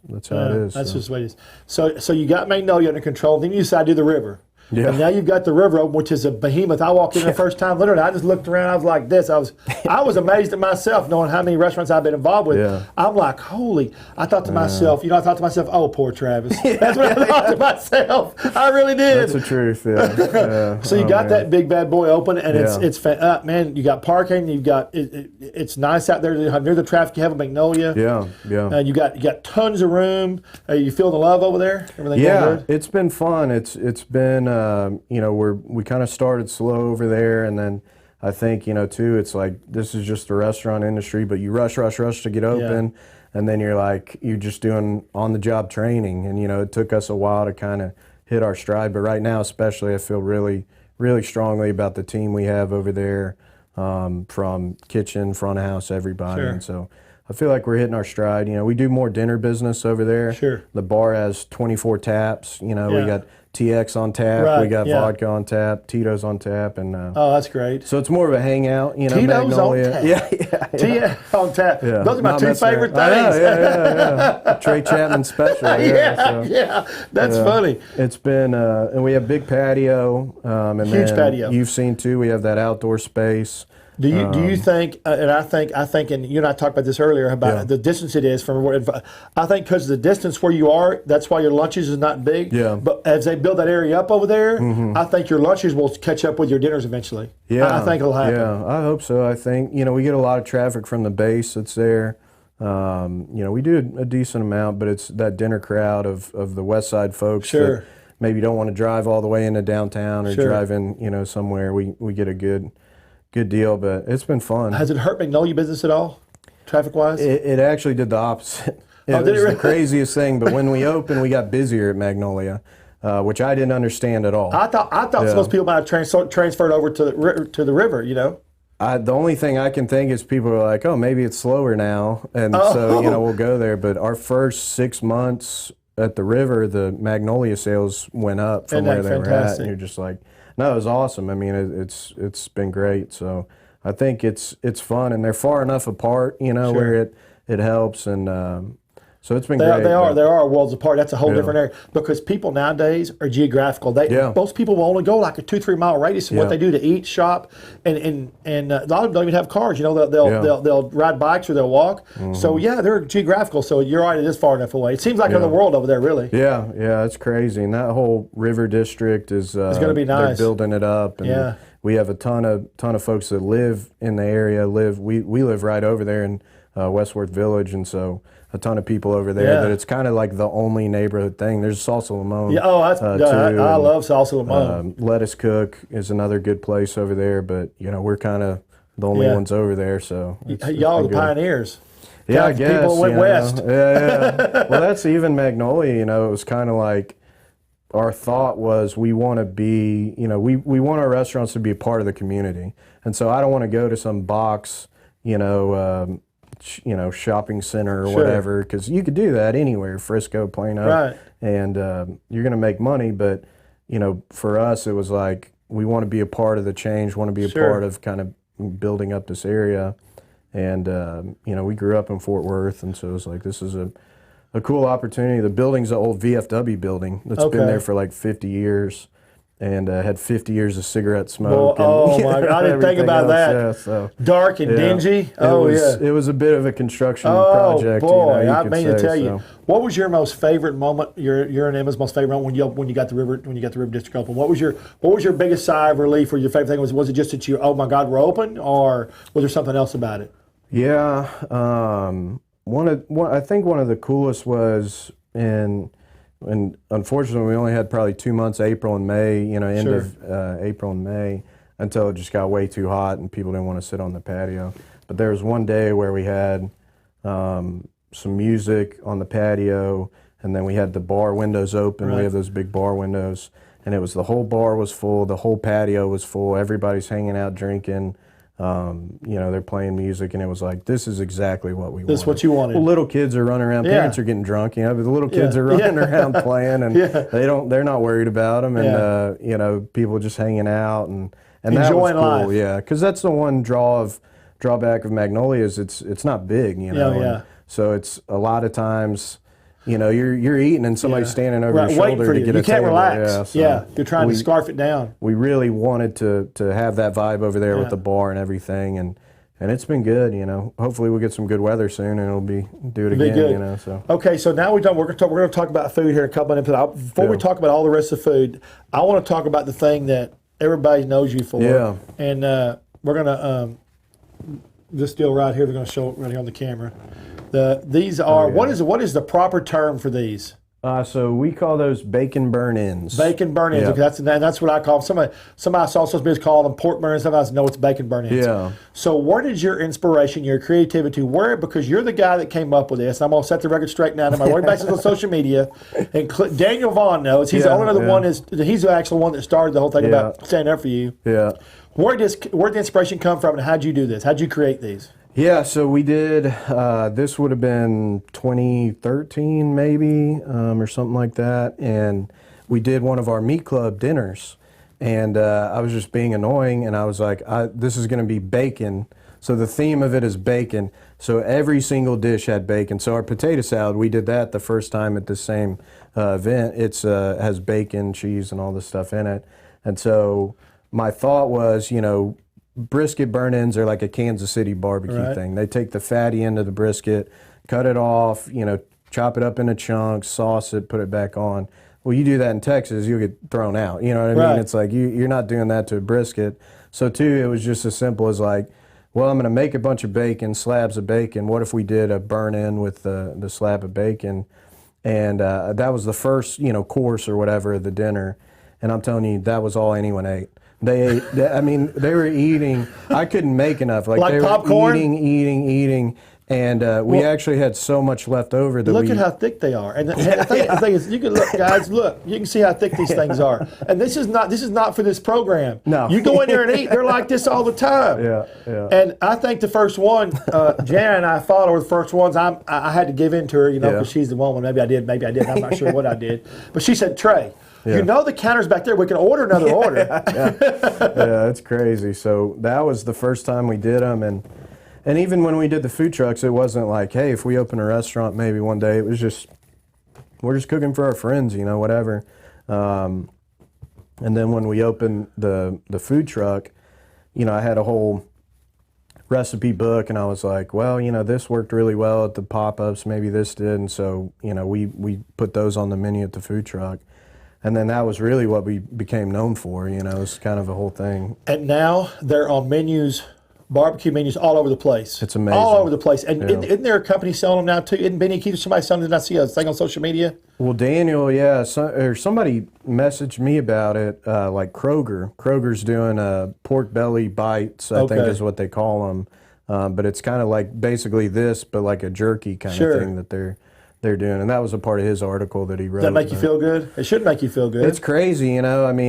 that's how it is. That's just the way it is. So you got Magnolia under control, then you decided to do the river. Yeah. And now you've got the river, which is a behemoth. I walked in the first time, literally, I just looked around, I was like this. I was amazed at myself, knowing how many restaurants I've been involved with. Yeah. I'm like, holy, I thought to myself, oh, poor Travis. That's what I thought to myself. I really did. That's the truth, yeah. So you got that big bad boy open, and man, you got parking, it's nice out there near the traffic you have in Magnolia. Yeah. And you got tons of room. You feeling the love over there? Everything going good? It's been fun. It's been, we kind of started slow over there, and then I think, too, it's like this is just the restaurant industry, but you rush to get open, and then you're just doing on-the-job training. And, it took us a while to kind of hit our stride. But right now, especially, I feel really, really strongly about the team we have over there, from kitchen, front of house, everybody. Sure. And so I feel like we're hitting our stride. We do more dinner business over there. Sure. The bar has 24 taps. We got TX on tap, Right, we got vodka on tap, Tito's on tap, and oh, that's great. so it's more of a hangout, Tito's Magnolia. on tap. Yeah. TX on tap. Yeah. Those are my Not two messing favorite around. things. Yeah. Trey Chapman special. That's funny. It's been, and we have big patio, and Huge then patio. you've seen too. We have that outdoor space. Do you think? And I think, and you and I talked about this earlier about the distance it is from where. I think because of the distance where you are, that's why your lunches is not big. Yeah. But as they build that area up over there, I think your lunches will catch up with your dinners eventually. Yeah, I think it'll happen. Yeah, I hope so. I think we get a lot of traffic from the base that's there. We do a decent amount, but it's that dinner crowd of the West Side folks that maybe don't want to drive all the way into downtown or drive in somewhere. We get a good deal, but it's been fun. Has it hurt Magnolia business at all, traffic-wise? It actually did the opposite. It was the craziest thing, but when we opened, we got busier at Magnolia, which I didn't understand at all. I thought most people might have transferred over to the river, The only thing I can think is people are like, oh, maybe it's slower now, and so we'll go there. But our first 6 months at the river, the Magnolia sales went up from where they were at, and you're just like, no, it was awesome. I mean, it's been great. So I think it's fun, and they're far enough apart, where it helps, and so it's been great. They are worlds apart. That's a whole different area because people nowadays are geographical. Most people will only go like a 2-3 mile radius of what they do to eat, shop, and a lot of them don't even have cars. They'll ride bikes or they'll walk. So they're geographical. So you're right, it is far enough away. It seems like another world over there, really. Yeah, it's crazy, and that whole river district is it's going to be nice. They're building it up, and we have a ton of folks that live in the area. We live right over there in Westworth Village, and so a ton of people over there. That it's kind of like the only neighborhood thing. There's Salsa Limon. Yeah, I love Salsa Limon. Lettuce Cook is another good place over there, but we're kind of the only ones over there. So y'all are the pioneers. Yeah, I guess. People went west. Yeah. Well, that's even Magnolia. It was kind of like our thought was we want to be. We want our restaurants to be a part of the community, and so I don't want to go to some box. Shopping center or whatever, because you could do that anywhere, Frisco, Plano, and you're going to make money. But for us, it was like we want to be a part of the change, want to be a part of kind of building up this area, and we grew up in Fort Worth, and so it was like this is a cool opportunity. The building's an old VFW building that's been there for like 50 years. And had 50 years of cigarette smoke. My God, I didn't think about that. Yeah, so, dark and dingy. It was a bit of a construction project. Oh boy, I mean to tell you, what was your most favorite moment? Your and Emma's most favorite moment when you got the river district open. What was your biggest sigh of relief, or your favorite thing was it just that you, oh my God, we're open, or was there something else about it? Yeah, I think one of the coolest was and unfortunately, we only had probably 2 months, April and May, end of April and May, until it just got way too hot and people didn't want to sit on the patio. But there was one day where we had some music on the patio, and then we had the bar windows open. We have those big bar windows, and it was the whole bar was full, the whole patio was full, everybody's hanging out drinking. They're playing music, and it was like, this is exactly what we wanted. This is what you wanted. Well, little kids are running around, parents are getting drunk, but the little kids are running around playing, and they're not worried about them, and people just hanging out, and that was cool, life. Yeah, because that's the one drawback of Magnolia is it's not big, so it's a lot of times. You're eating and somebody's standing over your shoulder to get a table. You can't relax. Yeah, so you're trying to scarf it down. We really wanted to have that vibe over there with the bar and everything, and it's been good. Hopefully we'll get some good weather soon, and it'll do it again. Good. So okay, so now we're done. We're going to talk about food here in a couple minutes. Before we talk about all the rest of the food, I want to talk about the thing that everybody knows you for. Yeah. And we're going to this deal right here. We're going to show it right here on the camera. These are what is the proper term for these? So we call those bacon burn-ins. Bacon burn-ins. Yeah. Okay, that's what I call them. Somebody I saw social media call them pork burn-ins. Somebody else know it's bacon burn-ins. Yeah. So where did your inspiration, your creativity, because you're the guy that came up with this. I'm going to set the record straight now. My work basis on social media. And Daniel Vaughn knows. He's the only other one. He's the actual one that started the whole thing about standing up for you. Yeah. Where'd the inspiration come from, and how'd you do this? How'd you create these? Yeah, so we did, this would have been 2013 maybe, or something like that, and we did one of our meat club dinners, and I was just being annoying, and I was like, this is going to be bacon, so the theme of it is bacon, so every single dish had bacon. So our potato salad, we did that the first time at the same event. It's has bacon, cheese, and all this stuff in it, and so my thought was, brisket burn-ins are like a Kansas City barbecue thing. They take the fatty end of the brisket, cut it off, chop it up into chunks, sauce it, put it back on. Well, you do that in Texas, you'll get thrown out. You know what I mean? It's like you're not doing that to a brisket. So, too, it was just as simple as like, well, I'm going to make a bunch of bacon, slabs of bacon. What if we did a burn-in with the slab of bacon? And that was the first, course or whatever of the dinner. And I'm telling you, that was all anyone ate. They were eating. I couldn't make enough. Like they popcorn? were eating, and we actually had so much left over that look at how thick they are. And the thing is, you can look, guys. Look, you can see how thick these things are. And this is not for this program. No, you go in there and eat. They're like this all the time. Yeah. And I think the first one, Jan and I followed her the first ones. I had to give in to her, because she's the woman. Maybe I did. I'm not sure what I did. But she said, Trey. Yeah. The counter's back there. We can order another order. Yeah, it's crazy. So that was the first time we did them, and even when we did the food trucks, it wasn't like, hey, if we open a restaurant maybe one day. It was just, we're just cooking for our friends, whatever. And then when we opened the food truck, I had a whole recipe book, and I was like, well, this worked really well at the pop-ups. Maybe this did, and so we put those on the menu at the food truck. And then that was really what we became known for, it's kind of a whole thing. And now they're on menus, barbecue menus all over the place. It's amazing. All over the place. And isn't there a company selling them now too? Isn't BBQ somebody selling them? Did I see a thing on social media? Well, Daniel, or somebody messaged me about it, like Kroger. Kroger's doing pork belly bites, I think is what they call them. But it's kind of like basically this, but like a jerky kind of thing that they're doing, and that was a part of his article that he wrote. Does that make you feel good? It should make you feel good. It's crazy, especially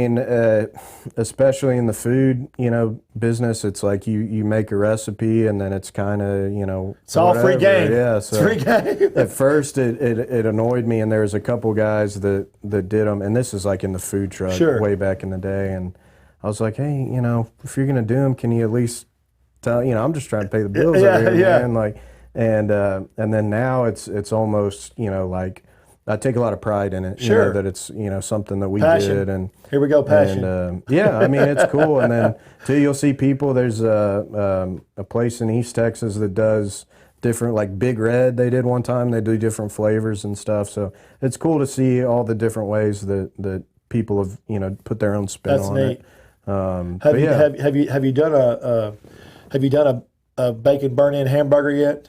in the food, business. It's like you make a recipe, and then it's kind of, it's all free game. Yeah, so it's free game. At first, it annoyed me, and there was a couple guys that did them, and this is like in the food truck way back in the day, and I was like, hey, if you're gonna do them, can you at least tell? I'm just trying to pay the bills over here, man. Like. And then now it's almost like I take a lot of pride in it. That it's something that we did, and here we go, passion. And, it's cool. And then too, you'll see people. There's a place in East Texas that does different, like Big Red. They did one time. They do different flavors and stuff. So it's cool to see all the different ways that people have put their own spin on it. That's neat. Have you done a bacon burn-in hamburger yet?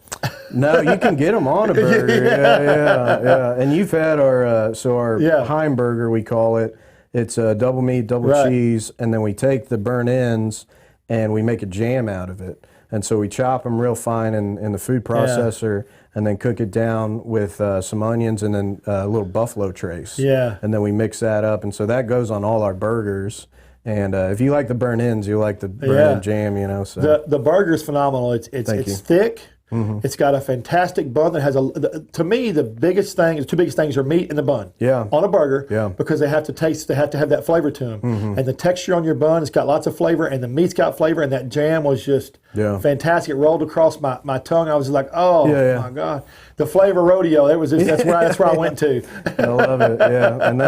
No, you can get them on a burger. Yeah. And you've had our Heim burger, we call it. It's double meat, double cheese, and then we take the burn-ins and we make a jam out of it. And so we chop them real fine in the food processor and then cook it down with some onions and then a little buffalo trace. Yeah. And then we mix that up, and so that goes on all our burgers. And if you like the burn-ins, you like the burn-in jam, So the burger's phenomenal. It's thick. Mm-hmm. It's got a fantastic bun that has to me, the two biggest things are meat and the bun. Yeah. On a burger. Yeah. Because they have to have that flavor to them. Mm-hmm. And the texture on your bun, it's got lots of flavor, and the meat's got flavor, and that jam was just fantastic. It rolled across my tongue. I was like, my God. The flavor rodeo, that's where I went to. I love it. Yeah. And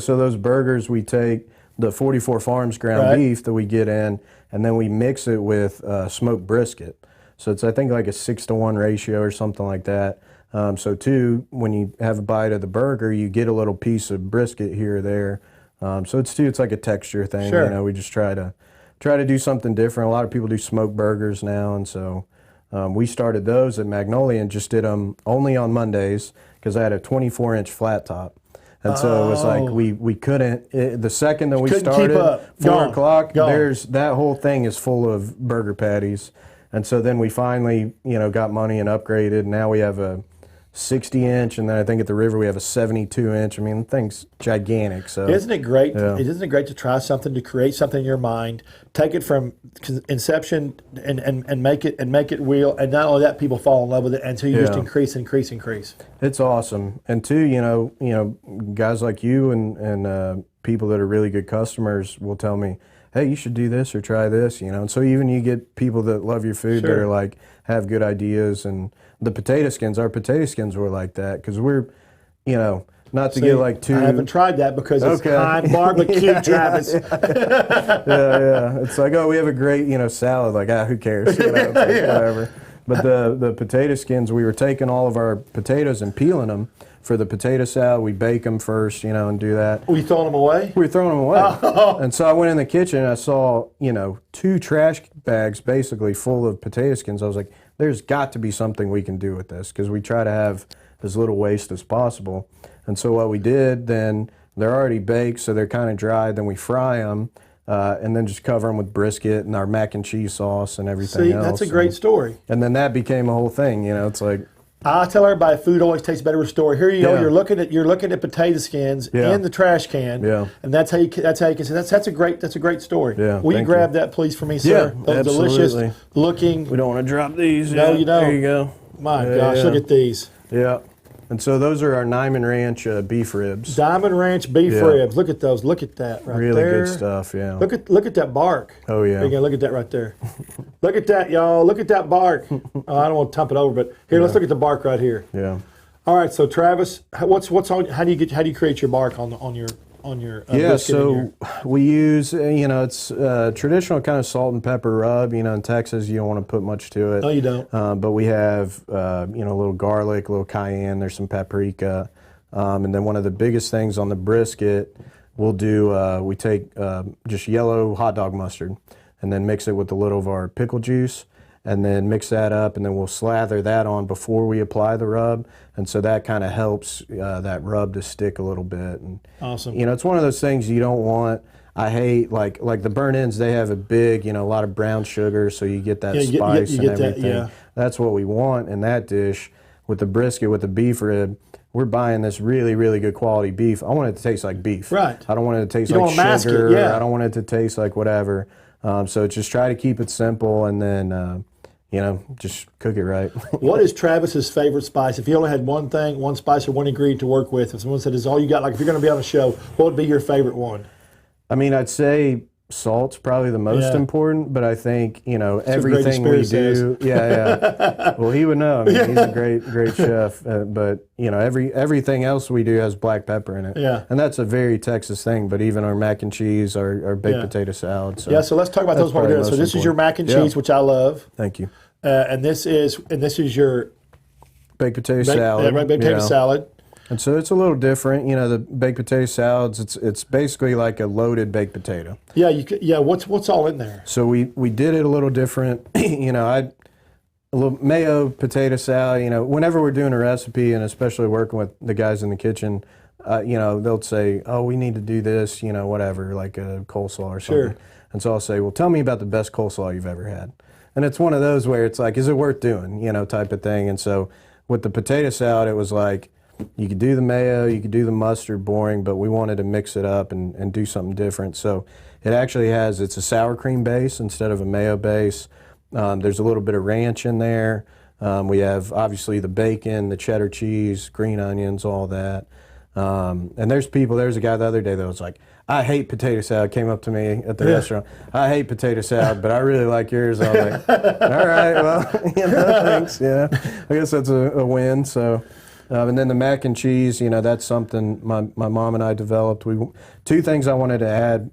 so those burgers, we take the 44 Farms ground beef that we get in, and then we mix it with smoked brisket. So it's, I think, like a 6-to-1 ratio or something like that. So too, when you have a bite of the burger, you get a little piece of brisket here or there. So it's like a texture thing. Sure. We just try to do something different. A lot of people do smoked burgers now, and so we started those at Magnolia and just did them only on Mondays because I had a 24-inch flat top. And so it was like we couldn't. The second that we Couldn't keep started, up. 4 Gone. o'clock, Gone. there's that whole thing is full of burger patties. And so then we finally, got money and upgraded. Now we have a 60-inch, and then I think at the river we have a 72-inch. I mean, the thing's gigantic. So isn't it great? Yeah. Isn't it great to try something, to create something in your mind, take it from inception and make it real, and not only that, people fall in love with it, and so you just increase. It's awesome. And two, guys like you and people that are really good customers will tell me, hey, you should do this or try this, And so even you get people that love your food that are like, have good ideas. And the potato skins, our potato skins were like that because we're, not to get like too. I haven't tried that because it's Heim BBQ, Travis. Yeah. It's like, oh, we have a great, salad. Like, who cares? It's like, whatever. But the potato skins, we were taking all of our potatoes and peeling them for the potato salad. We bake them first, and do that. Were you throwing them away? We were throwing them away. And so I went in the kitchen and I saw, 2 trash bags basically full of potato skins. I was like, there's got to be something we can do with this because we try to have as little waste as possible. And so what we did then, they're already baked, so they're kind of dry. Then we fry them and then just cover them with brisket and our mac and cheese sauce and everything else. See, that's a great story. And then that became a whole thing, It's like, I tell everybody, food always tastes better with a story. Here you go. You're looking at potato skins in the trash can, and that's how you can say that's a great story. Yeah, Will you grab that, please, for me, sir? Yeah, Those delicious looking. We don't want to drop these. No, you don't. There you go. My gosh, look at these. Yeah. And so those are our Niman Ranch beef ribs. Diamond Ranch beef ribs. Look at those. Look at that right really there. Really good stuff, yeah. Look at that bark. Oh, yeah. Again, look at that right there. Look at that, y'all. Look at that bark. I don't want to tump it over, but here, let's look at the bark right here. Yeah. All right, so Travis, what's on? How do you create your bark on your brisket? So we use it's traditional kind of salt and pepper rub. In Texas you don't want to put much to it. No, you don't. But we have a little garlic, a little cayenne. There's some paprika, and then one of the biggest things on the brisket we'll do. We take just yellow hot dog mustard, and then mix it with a little of our pickle juice. And then mix that up, and then we'll slather that on before we apply the rub, and so that kind of helps that rub to stick a little bit. And awesome. It's one of those things you don't want. I hate like the burnt ends. They have a big, a lot of brown sugar, so you get that spice and everything. That's what we want in that dish. With the brisket, with the beef rib, we're buying this really, really good quality beef. I want it to taste like beef. Right. I don't want it to taste you like sugar. I don't want it to taste like whatever. So just try to keep it simple, and then. Just cook it right. What is Travis's favorite spice? If you only had one spice or one ingredient to work with, if someone said, "Is all you got?" Like if you're going to be on a show, what would be your favorite one? I mean, I'd say salt's probably the most important, but I think everything we do. Yeah. Well, he would know. I mean, he's a great chef. But everything else we do has black pepper in it. Yeah. And that's a very Texas thing. But even our mac and cheese, our baked potato salad. So so let's talk about those while we're doing it. So this is your mac and cheese, which I love. Thank you. And this is your baked potato salad. Baked potato salad. And so it's a little different, the baked potato salads. It's basically like a loaded baked potato. Yeah, What's all in there? So we did it a little different. A little mayo potato salad. Whenever we're doing a recipe, and especially working with the guys in the kitchen, they'll say, "Oh, we need to do this," whatever, like a coleslaw or something. Sure. And so I'll say, "Well, tell me about the best coleslaw you've ever had." And it's one of those where it's like, "Is it worth doing?" Type of thing. And so with the potato salad, it was like. You could do the mayo, you could do the mustard, boring, but we wanted to mix it up and do something different. So it actually it's a sour cream base instead of a mayo base. There's a little bit of ranch in there. We have obviously the bacon, the cheddar cheese, green onions, all that. And there's a guy the other day that was like, "I hate potato salad," came up to me at the restaurant. "I hate potato salad, but I really like yours." I was like, "All right, well, thanks." I guess that's a win. So. And then the mac and cheese, that's something my mom and I developed. Two things I wanted to add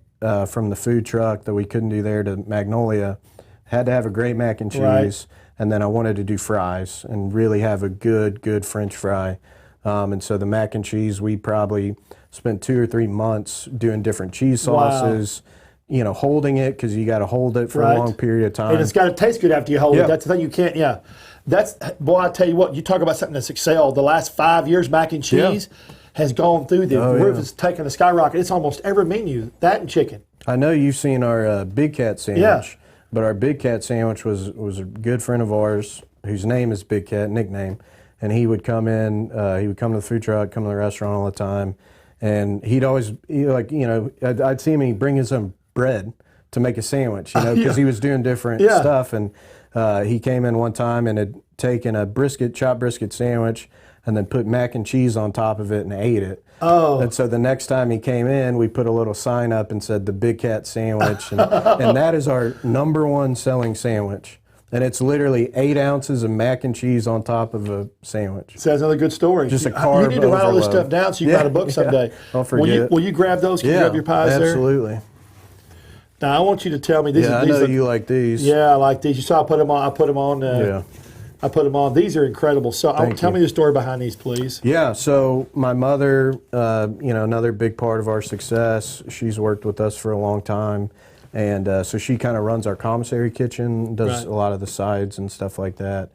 from the food truck that we couldn't do there to Magnolia. Had to have a great mac and cheese, and then I wanted to do fries and really have a good French fry. And so the mac and cheese, we probably spent 2 or 3 months doing different cheese sauces. Holding it because you got to hold it for a long period of time. And it's got to taste good after you hold it. That's the thing you can't, I tell you what, you talk about something that's excelled. The last 5 years, mac and cheese has gone through. The Oh, roof yeah. is taking a skyrocket. It's almost every menu, that and chicken. I know you've seen our Big Cat sandwich, Yeah. but our Big Cat sandwich was a good friend of ours whose name is Big Cat, nickname, and he would come in, he would come to the food truck, come to the restaurant all the time, and he'd always, I'd see him and he'd bring his own bread to make a sandwich, because he was doing different stuff, and he came in one time and had taken a chopped brisket sandwich and then put mac and cheese on top of it and ate it. Oh. And so the next time he came in, we put a little sign up and said the Big Cat sandwich, and that is our #1 selling sandwich. And it's literally 8 ounces of mac and cheese on top of a sandwich. So that's another good story. Just a You carb need to write all this overload. stuff down so you can write a book someday. I'll forget. Will you grab those? Can you grab your pies there? absolutely. Now I want you to tell me these. Yeah, I know you like these. Yeah, I like these. You saw I put them on. Yeah. I put them on. These are incredible. So tell me the story behind these, please. Yeah, so my mother, another big part of our success, she's worked with us for a long time. And so she kind of runs our commissary kitchen, does a lot of the sides and stuff like that.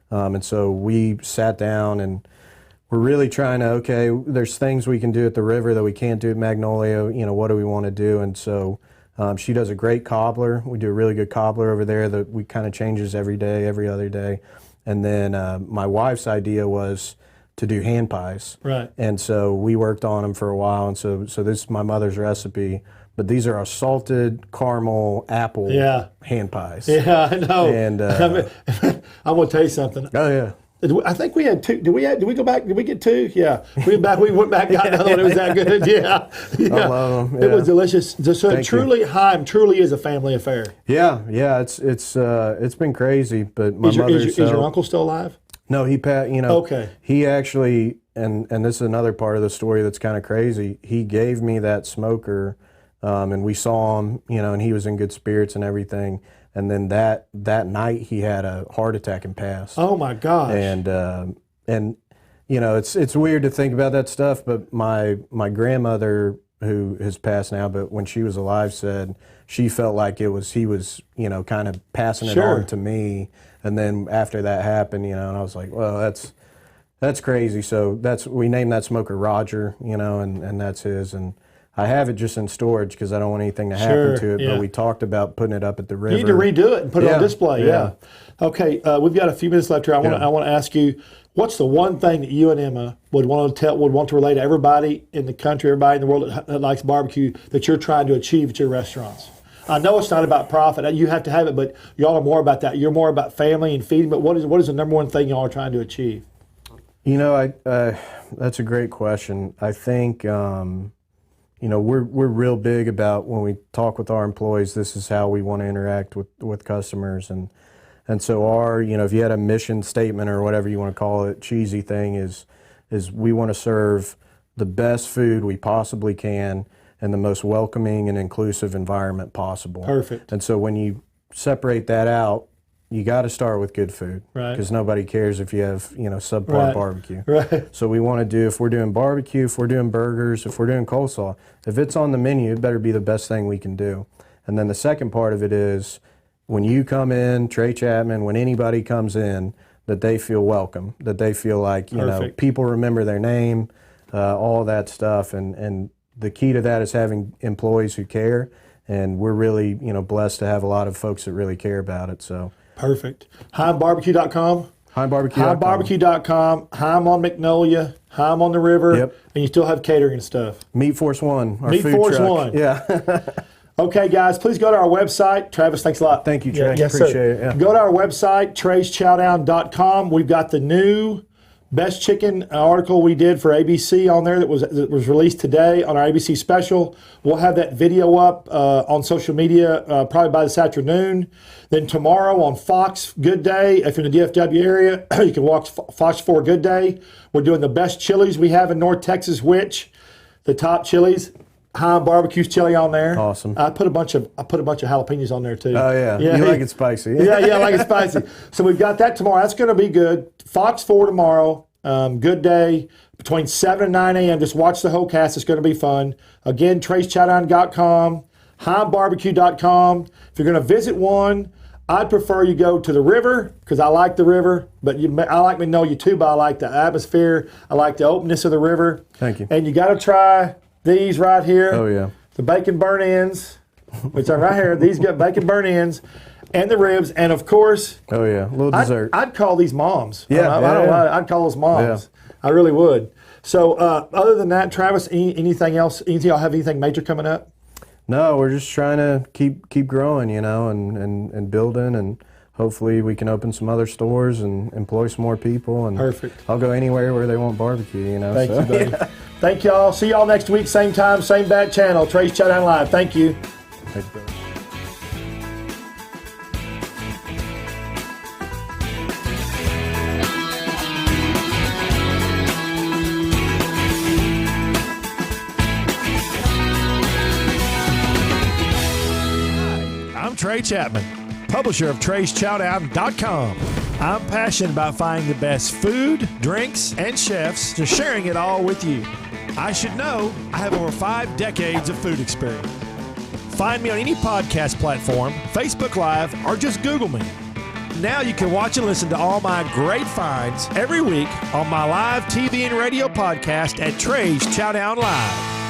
And so we sat down and we're really trying to, there's things we can do at the river that we can't do at Magnolia. What do we want to do? And so she does a great cobbler. We do a really good cobbler over there that we kind of changes every day, every other day. And then my wife's idea was to do hand pies. Right. And so we worked on them for a while. And so this is my mother's recipe. But these are our salted caramel apple hand pies. Yeah, I know. And I'm going to tell you something. oh yeah, I think we had 2. Did we go back? Did we get 2? Yeah. We went back and got another one. It was that good. Yeah. I love them. It was delicious. So Heim truly is a family affair. Yeah. It's been crazy, but my Is your uncle still alive? No, he Okay. He actually, and this is another part of the story that's kind of crazy. He gave me that smoker, and we saw him, and he was in good spirits and everything. And then that night he had a heart attack and passed. Oh my gosh! And it's weird to think about that stuff, but my grandmother, who has passed now, but when she was alive, said she felt like he was kind of passing it on to me. And then after that happened, and I was like, well, that's crazy. So we named that smoker Roger, and that's his. And I have it just in storage because I don't want anything to happen to it. But we talked about putting it up at the river. You need to redo it and put it on display. Yeah. Okay, we've got a few minutes left here. I want to ask you, what's the one thing that you and Emma would want to relay to everybody in the country, everybody in the world that likes barbecue, that you're trying to achieve at your restaurants? I know it's not about profit. You have to have it, but y'all are more about that. You're more about family and feeding. But what is the #1 thing y'all are trying to achieve? That's a great question. I think we're real big about when we talk with our employees. This is how we want to interact with customers, and so our if you had a mission statement or whatever you want to call it, cheesy thing is we want to serve the best food we possibly can in the most welcoming and inclusive environment possible. Perfect. And so when you separate that out, you got to start with good food, right? Because nobody cares if you have subpar barbecue, right? So we want to do, if we're doing barbecue, if we're doing burgers, if we're doing coleslaw, if it's on the menu, it better be the best thing we can do. And then the second part of it is when you come in, Trey Chapman, when anybody comes in, that they feel welcome, that they feel like people remember their name, all that stuff, and the key to that is having employees who care, and we're really blessed to have a lot of folks that really care about it. So. Perfect. HeimBBQ.com. HeimBBQ.com. Heim on Magnolia. Heim on the river. Yep. And you still have catering and stuff. Meat Force One. Our Meat food Force truck. One. Yeah. Okay, guys, please go to our website. Travis, thanks a lot. Thank you, Trey. Yes, Appreciate sir. it. Yeah. Go to our website, treyschowdown.com. We've got the new Best Chicken article we did for ABC on there that was released today on our ABC special. We'll have that video up on social media probably by this afternoon. Then tomorrow on Fox Good Day, if you're in the DFW area, you can watch Fox 4 Good Day. We're doing the best chilies we have in North Texas, which the top chilies. Heim BBQ's chili on there. Awesome. I put a bunch of jalapenos on there too. Oh yeah. You like it spicy. Yeah, I like it spicy. So we've got that tomorrow. That's going to be good. Fox 4 tomorrow. Good Day between 7 and 9 a.m. Just watch the whole cast. It's going to be fun. Again, TreyChapman.com, HeimBBQ.com. If you're going to visit one, I'd prefer you go to the river because I like the river, but I like Magnolia too, but I like the atmosphere. I like the openness of the river. Thank you. And you got to try these right here. Oh, yeah. The bacon burnt ends, which are right here. These got bacon burnt ends and the ribs. And, of course, Oh, yeah. A little dessert. I'd call these moms. Yeah, I don't lie. I'd call those moms. Yeah. I really would. So other than that, Travis, anything else? Y'all have anything major coming up? No, we're just trying to keep growing, you know, and building, and hopefully we can open some other stores and employ some more people. And Perfect. I'll go anywhere where they want barbecue, you know. Thank so, you, buddy. Yeah. Thank y'all. See y'all next week, same time, same bad channel. Trey's Chowdown Live. Thank you. Thanks, brother. I'm Trey Chapman, publisher of Trey'sChowdown.com. I'm passionate about finding the best food, drinks, and chefs, to sharing it all with you. I should know I have over 5 decades of food experience. Find me on any podcast platform, Facebook Live, or just Google me. Now you can watch and listen to all my great finds every week on my live TV and radio podcast at Trey's Chowdown Live.